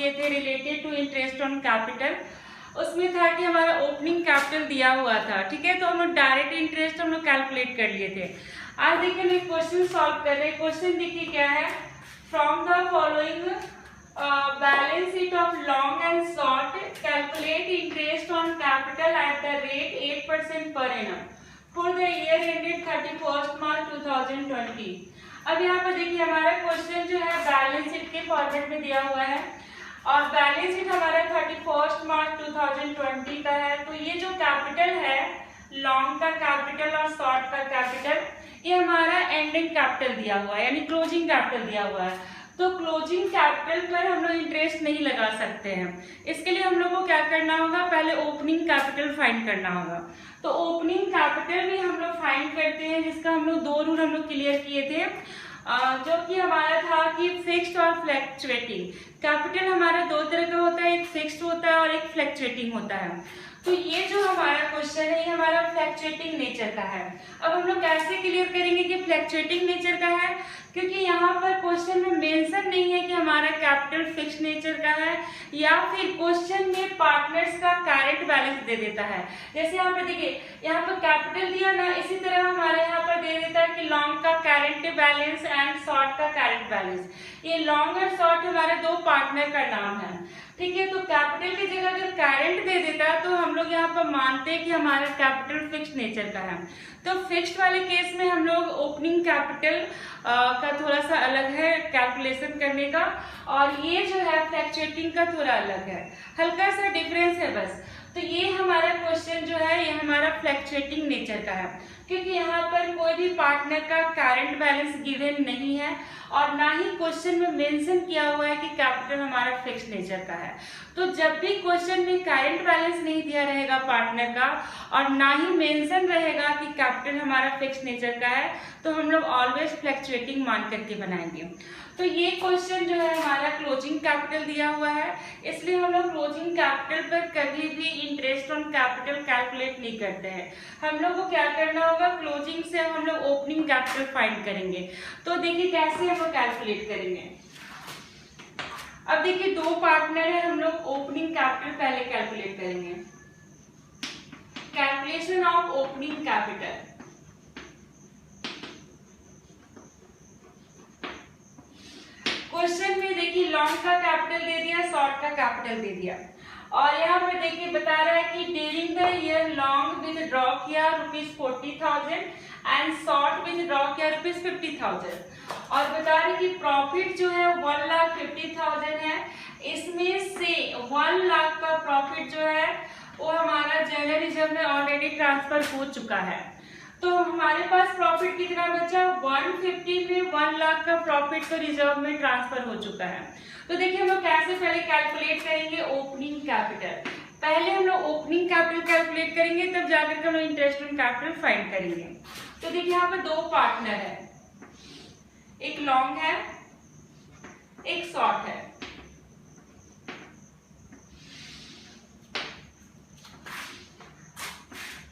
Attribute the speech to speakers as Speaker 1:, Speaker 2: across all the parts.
Speaker 1: किए थे related to interest on capital. उसमें था कि हमारा ओपनिंग कैपिटल दिया हुआ था, ठीक है, तो हम लोग डायरेक्ट इंटरेस्ट हम लोग कैलकुलेट कर लिए थे। आज देखिए हम क्वेश्चन सॉल्व कर रहे हैं। क्वेश्चन देखिए क्या है, from the following balance sheet of long and short calculate interest on capital at the rate 8% per annum for the year ended 31 मार्च 2020। अब यहाँ पर देखिए हमारा क्वेश्चन जो है बैलेंस शीट के फॉर्मेट में दिया हुआ है और बैलेंस शीट हमारा 31 मार्च 2020 का है। तो ये जो कैपिटल है, लॉन्ग का कैपिटल और शॉर्ट का कैपिटल, ये हमारा एंडिंग कैपिटल दिया हुआ है, यानी क्लोजिंग कैपिटल दिया हुआ है। तो क्लोजिंग कैपिटल पर हम लोग इंटरेस्ट नहीं लगा सकते हैं। इसके लिए हम लोग को क्या करना होगा, पहले ओपनिंग कैपिटल फाइंड करना होगा। तो ओपनिंग कैपिटल भी हम लोग फाइंड करते हैं, जिसका हम लोग दो रूल हम लोग क्लियर किए थे, जो कि हमारा था कि फिक्स्ड और फ्लैक्चुएटिंग। कैपिटल हमारा दो तरह का होता है, एक फिक्स्ड होता है और एक फ्लैक्चुएटिंग होता है। तो ये जो हमारा क्वेश्चन है, ये हमारा फ्लैक्चुएटिंग नेचर का है। अब हम लोग कैसे क्लियर करेंगे कि फ्लैक्चुएटिंग नेचर का है, क्योंकि यहाँ पर क्वेश्चन में मेंशन नहीं है कि हमारा कैपिटल फिक्स्ड नेचर का है या फिर क्वेश्चन में पार्टनर्स का करंट बैलेंस दे देता है। जैसे यहाँ पर देखिए, यहाँ पर कैपिटल दिया ना, इसी तरह हमारे यहाँ पर दे देता है कि लॉन्ग का करंट बैलेंस एंड शॉर्ट का करंट बैलेंस। ये लॉन्ग और शॉर्ट हमारे दो पार्टनर का नाम है, ठीक है। तो कैपिटल की जगह अगर करंट दे देता तो हम लोग यहाँ पर मानते हैं कि हमारा कैपिटल फिक्स्ड नेचर का है। तो फिक्स्ड वाले केस में हम लोग ओपनिंग कैपिटल का थोड़ा सा अलग है कैलकुलेशन करने का, और ये जो है फ्लैक्चुएटिंग का थोड़ा अलग है, हल्का सा डिफरेंस है बस। तो ये हमारा क्वेश्चन जो है, ये हमारा फ्लैक्चुएटिंग नेचर का है, क्योंकि यहाँ पर कोई भी पार्टनर का करंट बैलेंस गिवन नहीं है और ना ही क्वेश्चन में मेंशन किया हुआ है कि कैपिटल हमारा फिक्स्ड नेचर का है। तो जब भी क्वेश्चन में करंट बैलेंस नहीं दिया रहेगा पार्टनर का और ना ही मेंशन रहेगा कि कैपिटल हमारा फिक्स्ड नेचर का है, तो हम लोग ऑलवेज फ्लैक्चुएटिंग मान करके बनाएंगे। तो ये क्वेश्चन जो है हमारा क्लोजिंग कैपिटल दिया हुआ है, इसलिए हम लोग क्लोजिंग कैपिटल पर कभी भी इंटरेस्ट ऑन कैपिटल कैलकुलेट नहीं करते हैं। हम लोग को क्या करना होगा, क्लोजिंग से हम लोग ओपनिंग कैपिटल फाइंड करेंगे। तो देखिए कैसे हम लोग कैलकुलेट करेंगे। अब देखिए दो पार्टनर है, हम लोग ओपनिंग कैपिटल पहले कैलकुलेट करेंगे। Calculation of opening capital. Question में देखिए लॉन्ग का कैपिटल दे दिया, शॉर्ट का कैपिटल दे दिया, और यहाँ पर देखिए बता रहा है कि during the year long with draw किया ₹40,000 एंड शॉर्ट विद ड्रॉ किया ₹50,000, और बता रहे कि प्रॉफिट जो है 1,50,000 है। इसमें से 1 लाख का प्रॉफिट जो है वो हमारा जनरल रिजर्व में ऑलरेडी ट्रांसफर हो चुका है। तो हमारे पास प्रॉफिट कितना बचा, 150 में 1 लाख का प्रॉफिट तो रिजर्व में ट्रांसफर हो चुका है। तो देखिए हम लोग कैसे पहले कैलकुलेट करेंगे ओपनिंग कैपिटल। पहले हम लोग ओपनिंग कैपिटल कैलकुलेट करेंगे, तब जाकर हम लोग इंटरेस्ट ऑन कैपिटल फाइंड करेंगे। तो देखिए यहाँ पर दो पार्टनर है, एक लॉन्ग है एक शॉर्ट है।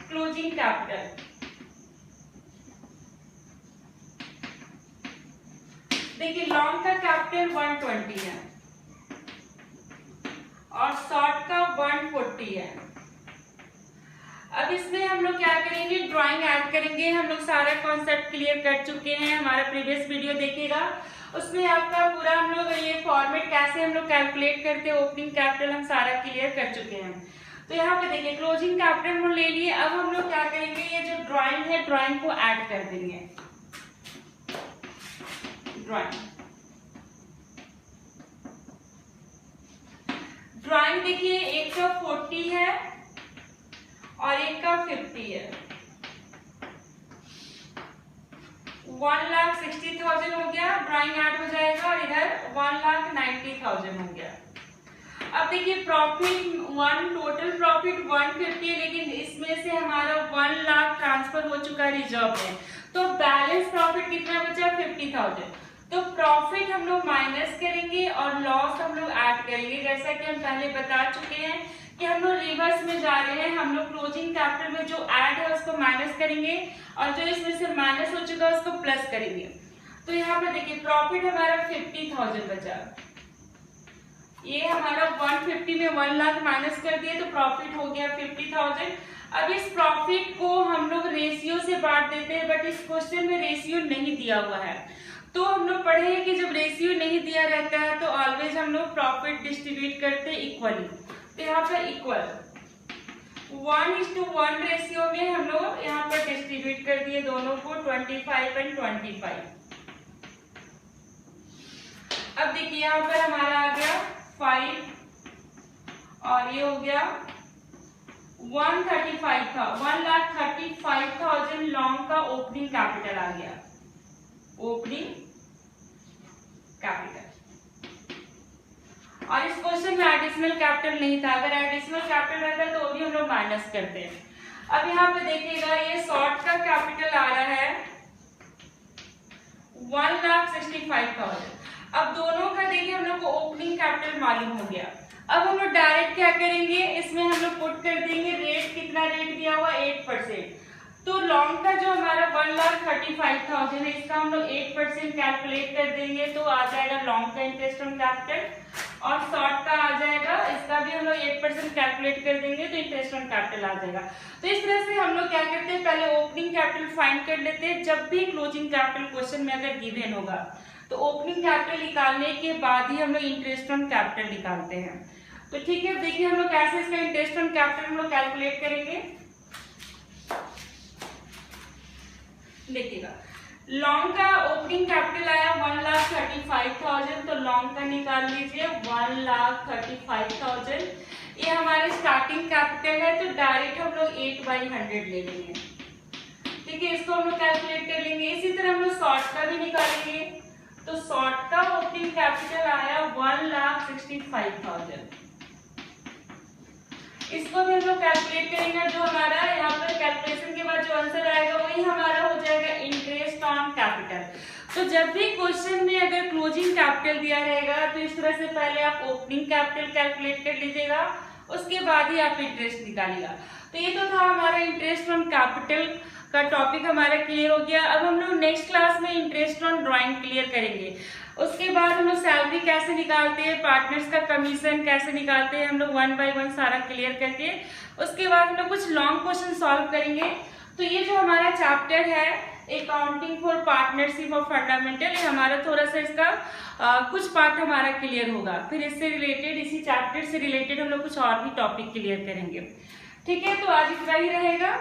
Speaker 1: क्लोजिंग कैपिटल, देखिए लॉन्ग का कैपिटल 120 है और शॉर्ट का 140 है। अब इसमें हम लोग क्या करेंगे, ड्राइंग ऐड करेंगे। हम लोग सारा कॉन्सेप्ट क्लियर कर चुके हैं, हमारा प्रीवियस वीडियो देखिएगा, उसमें आपका पूरा हम लोग ये फॉर्मेट कैसे हम लोग कैलकुलेट करते हैं ओपनिंग कैपिटल हम सारा क्लियर कर चुके हैं। तो यहाँ पे देखिए क्लोजिंग कैपिटल हम ले लिए। अब हम लोग क्या करेंगे, ये जो ड्राइंग है ड्राइंग को ऐड कर देंगे। ड्राइंग देखिए एक का 40 है और एक का 50 है। 1,60,000 हो गया, ड्राइंग ऐड हो जाएगा, और इधर 1,90,000 हो गया। अब देखिए प्रॉफिट टोटल प्रॉफिट 150 है, लेकिन इसमें से हमारा 1 लाख ट्रांसफर हो चुका है रिजर्व में, तो बैलेंस प्रॉफिट कितना बचा, 50,000। तो प्रॉफिट हम लोग माइनस करेंगे और लॉस हम लोग ऐड करेंगे। जैसा कि हम पहले बता चुके हैं कि हम लोग रिवर्स में जा रहे हैं, हम लोग क्लोजिंग कैपिटल में जो ऐड है उसको माइनस करेंगे और जो इसमें से माइनस हो चुका है उसको प्लस करेंगे। तो यहाँ पर देखिए प्रॉफिट हमारा 50,000 बचा। ये हमारा 150 में 1 लाख माइनस कर दिए तो प्रॉफिट हो गया 50,000। अब इस प्रॉफिट को हम लोग रेशियो से बांट देते हैं, बट इस क्वेश्चन में रेशियो नहीं दिया हुआ है। तो हम लोग पढ़े हैं कि जब रेशियो नहीं दिया रहता है तो ऑलवेज हम लोग प्रॉफिट डिस्ट्रीब्यूट करते हैं इक्वली। तो यहाँ पर इक्वल 1:1 रेशियो में हम लोग यहाँ पर डिस्ट्रीब्यूट कर दिए दोनों को 25 और 25। अब देखिए यहाँ पर हमारा आ गया 5 और ये हो गया 135 था, 1,35,000 लॉन्ग का ओपनिंग कैपिटल आ गया, ओपनिंग कैपिटल। और इस क्वेश्चन में एडिशनल कैपिटल नहीं था, अगर एडिशनल कैपिटल रहता तो भी हम लोग माइनस करते हैं। अब यहाँ पे देखिएगा ये शॉर्ट का कैपिटल आ रहा है 1,65,000। अब दोनों का देखिए हम लोग को ओपनिंग कैपिटल मालूम हो गया। अब हम लोग डायरेक्ट क्या करेंगे, इसमें हम लोग पुट कर देंगे रेट, कितना रेट दिया हुआ 8%। तो लॉन्ग का जो हमारा 1,35,000 है इसका हम लोग 8% कैलकुलेट कर देंगे तो आ जाएगा लॉन्ग का इंटरेस्ट ऑन कैपिटल, और शॉर्ट का आ जाएगा, इसका भी हम लोग 8% कैलकुलेट कर देंगे तो इंटरेस्ट ऑन कैपिटल आ जाएगा। तो इस तरह से हम लोग क्या करते हैं, पहले ओपनिंग कैपिटल फाइंड कर लेते हैं। जब भी क्लोजिंग कैपिटल क्वेश्चन में अगर गिवन होगा तो ओपनिंग कैपिटल निकालने के बाद ही हम लोग इंटरेस्ट ऑन कैपिटल निकालते हैं। तो ठीक है, देखिए हम लोग कैसे इसका इंटरेस्ट ऑन कैपिटल हम लोग कैलकुलेट करेंगे। देखिएगा लॉन्ग का ओपनिंग कैपिटल आया 1,35,000, तो लॉन्ग का निकाल लीजिए 1,35,000। ये हमारे स्टार्टिंग कैपिटल है तो डायरेक्ट हम लोग 8/100 ले लेंगे। ठीक है, इसको हम लोग कैलकुलेट कर लेंगे। इसी तरह हम लोग शॉर्ट का भी निकालेंगे, तो शॉर्ट का ओपनिंग कैपिटल आया 1,65,000। इसको भी हम लोग कैलकुलेट करेंगे, जो हमारा यहाँ पर कैलकुलेशन के बाद जो आंसर आएगा वही हमारा हो जाएगा इंटरेस्ट ऑन कैपिटल। तो जब भी क्वेश्चन में अगर क्लोजिंग कैपिटल दिया रहेगा तो इस तरह से पहले आप ओपनिंग कैपिटल कैलकुलेट कर लीजिएगा, उसके बाद ही आप इंटरेस्ट निकालिएगा। तो ये तो था हमारा इंटरेस्ट ऑन कैपिटल का टॉपिक हमारा क्लियर हो गया। अब हम लोग नेक्स्ट क्लास में इंटरेस्ट ऑन ड्राइंग क्लियर करेंगे। उसके बाद हम लोग सैलरी कैसे निकालते हैं, पार्टनर्स का कमीशन कैसे निकालते हैं, हम लोग 1 by 1 सारा क्लियर करके उसके बाद हम लोग कुछ लॉन्ग क्वेश्चन सॉल्व करेंगे। तो ये जो हमारा चैप्टर है अकाउंटिंग फॉर पार्टनरशिप और फंडामेंटल, ये हमारा थोड़ा सा इसका कुछ पार्ट हमारा क्लियर होगा। फिर इससे रिलेटेड, इसी चैप्टर से रिलेटेड हम लोग कुछ और भी टॉपिक क्लियर करेंगे। ठीक है, तो आज इतना ही रहेगा।